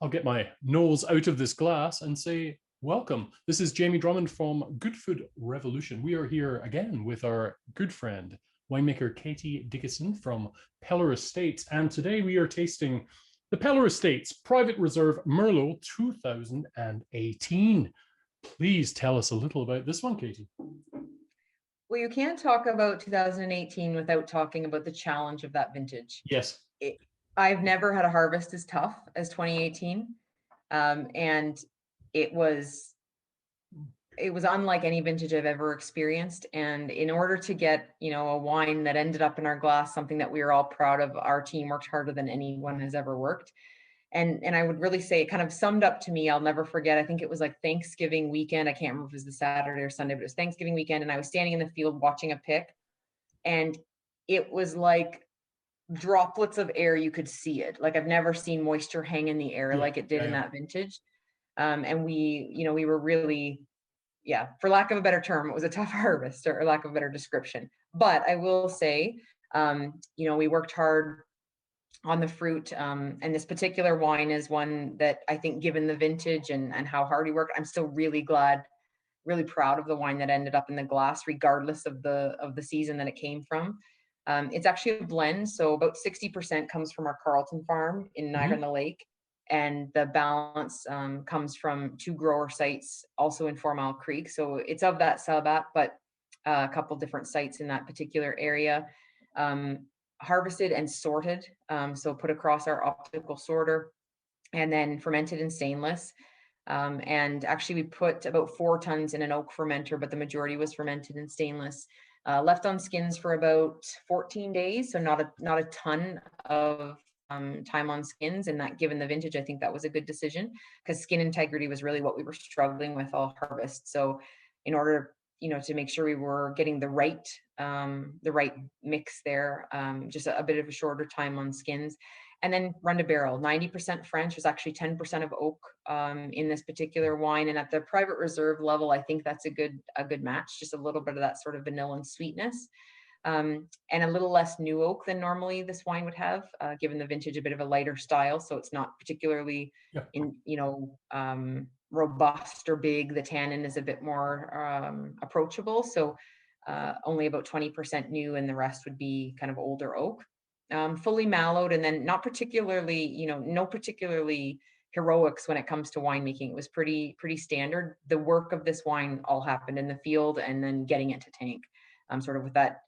I'll get my nose out of this glass and say, welcome. This is Jamie Drummond from Good Food Revolution. We are here again with our good friend, winemaker Katie Dickieson from Peller Estates. And today we are tasting the Peller Estates Private Reserve Merlot 2018. Please tell us a little about this one, Katie. Well, you can't talk about 2018 without talking about the challenge of that vintage. Yes. I've never had a harvest as tough as 2018. And it was unlike any vintage I've ever experienced. And in order to get, a wine that ended up in our glass, something that we were all proud of, our team worked harder than anyone has ever worked. And I would really say it kind of summed up to me. I'll never forget. I think it was like Thanksgiving weekend. I can't remember if it was the Saturday or Sunday, but it was Thanksgiving weekend. And I was standing in the field watching a pick, and it was like droplets of air. You could see it. Like I've never seen moisture hang in the air like it did in that vintage. And we were really, for lack of a better term, it was a tough harvest, or lack of a better description. But I will say, we worked hard on the fruit. And this particular wine is one that I think, given the vintage and how hard we worked, I'm still really glad, really proud of the wine that ended up in the glass, regardless of the season that it came from. It's actually a blend. So about 60% comes from our Carlton farm in Niagara-on-the-Lake. And the balance comes from 2 grower sites also in 4 Mile Creek. So it's of that subapp, but a couple different sites in that particular area. Harvested and sorted. So put across our optical sorter and then fermented in stainless. And actually we put about 4 tons in an oak fermenter, but the majority was fermented in stainless. Left on skins for about 14 days. So not a ton of time on skins, and that, given the vintage, I think that was a good decision, because skin integrity was really what we were struggling with all harvest. So in order, to make sure we were getting the right mix there, just a bit of a shorter time on skins. And then run to barrel. 90% French, was actually 10% of oak in this particular wine. And at the Private Reserve level, I think that's a good match. Just a little bit of that sort of vanilla and sweetness, and a little less new oak than normally this wine would have, given the vintage, a bit of a lighter style. So it's not particularly robust or big. The tannin is a bit more approachable. So only about 20% new, and the rest would be kind of older oak. Fully mallowed, and then not particularly, no particularly heroics when it comes to winemaking. It was pretty standard. The work of this wine all happened in the field, and then getting it to tank, sort of with that,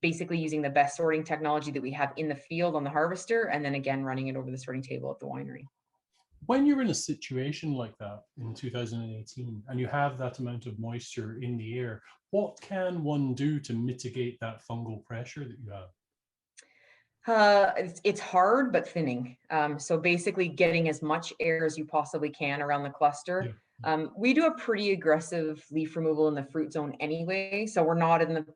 basically using the best sorting technology that we have in the field on the harvester, and then again running it over the sorting table at the winery. When you're in a situation like that in 2018 and you have that amount of moisture in the air, what can one do to mitigate that fungal pressure that you have? It's hard, but thinning. So basically getting as much air as you possibly can around the cluster. We do a pretty aggressive leaf removal in the fruit zone anyway. So we're not in the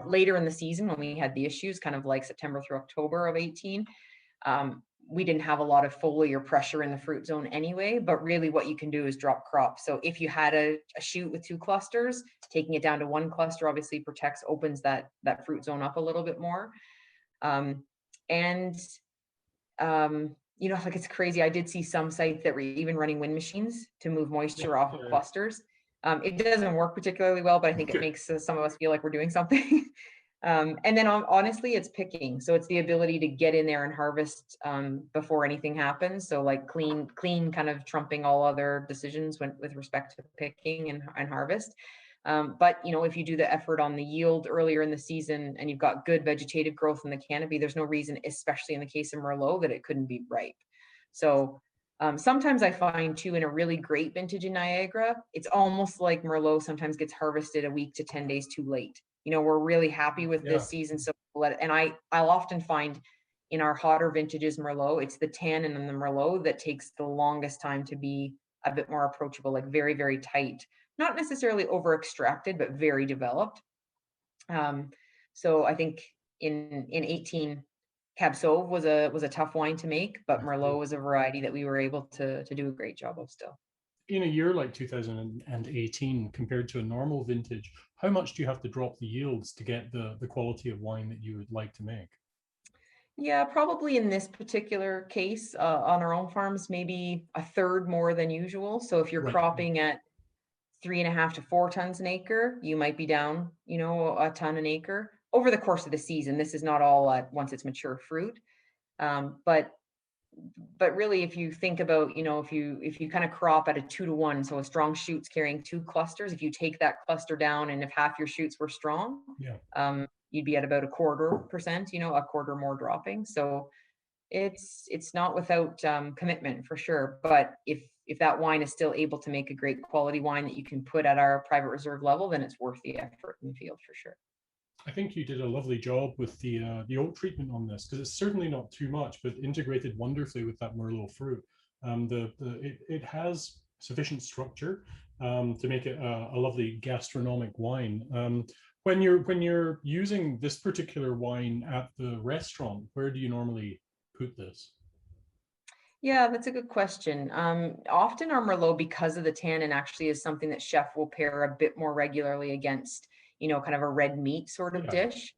later in the season when we had the issues, kind of like September through October of 18. We didn't have a lot of foliar pressure in the fruit zone anyway, but really what you can do is drop crops. So if you had a shoot with 2 clusters, taking it down to 1 cluster obviously opens that fruit zone up a little bit more. Like, it's crazy. I did see some sites that were even running wind machines to move moisture off of clusters. It doesn't work particularly well, but I think it makes some of us feel like we're doing something. And then honestly, it's picking. So it's the ability to get in there and harvest before anything happens. So like clean kind of trumping all other decisions with respect to picking and harvest. But if you do the effort on the yield earlier in the season and you've got good vegetative growth in the canopy, there's no reason, especially in the case of Merlot, that it couldn't be ripe. So sometimes I find too, in a really great vintage in Niagara, it's almost like Merlot sometimes gets harvested a week to 10 days too late. We're really happy with this season, so I'll often find in our hotter vintages Merlot, it's the tannin in the Merlot that takes the longest time to be a bit more approachable, like very, very tight. Not necessarily over extracted, but very developed. So I think in 18, Cab Sauv was a tough wine to make, but Merlot was a variety that we were able to do a great job of still. In a year like 2018, compared to a normal vintage, how much do you have to drop the yields to get the quality of wine that you would like to make? Yeah, probably in this particular case, on our own farms, maybe a third more than usual. So if you're Right. cropping at 3.5 to 4 tons an acre, you might be down, a ton an acre over the course of the season. This is not all at once it's mature fruit. But really, if you think about, if you kind of crop at a 2 to 1, so a strong shoot's carrying two clusters, if you take that cluster down and if half your shoots were strong, Yeah. you'd be at about a 1/4%, a quarter more dropping. So it's not without commitment for sure. But if that wine is still able to make a great quality wine that you can put at our private reserve level, then it's worth the effort in the field for sure. I think you did a lovely job with the oak treatment on this, because it's certainly not too much, but integrated wonderfully with that Merlot fruit. It has sufficient structure to make it a lovely gastronomic wine. When you're using this particular wine at the restaurant, where do you normally put this? Yeah, that's a good question. Often our Merlot, because of the tannin, actually is something that chef will pair a bit more regularly against, kind of a red meat sort of Yeah, dish.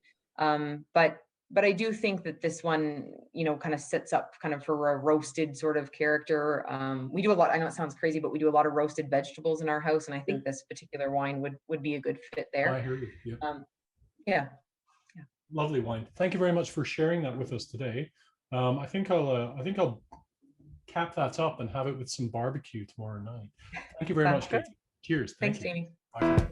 But I do think that this one, kind of sets up kind of for a roasted sort of character. We do a lot. I know it sounds crazy, but we do a lot of roasted vegetables in our house, and I yeah, think this particular wine would be a good fit there. I hear you. Yeah, Um, yeah, yeah, lovely wine. Thank you very much for sharing that with us today. I think I'll cap that up and have it with some barbecue tomorrow night. Thank you very sounds much, good. Katie. Cheers. Thanks, Thank you. Jamie. Bye.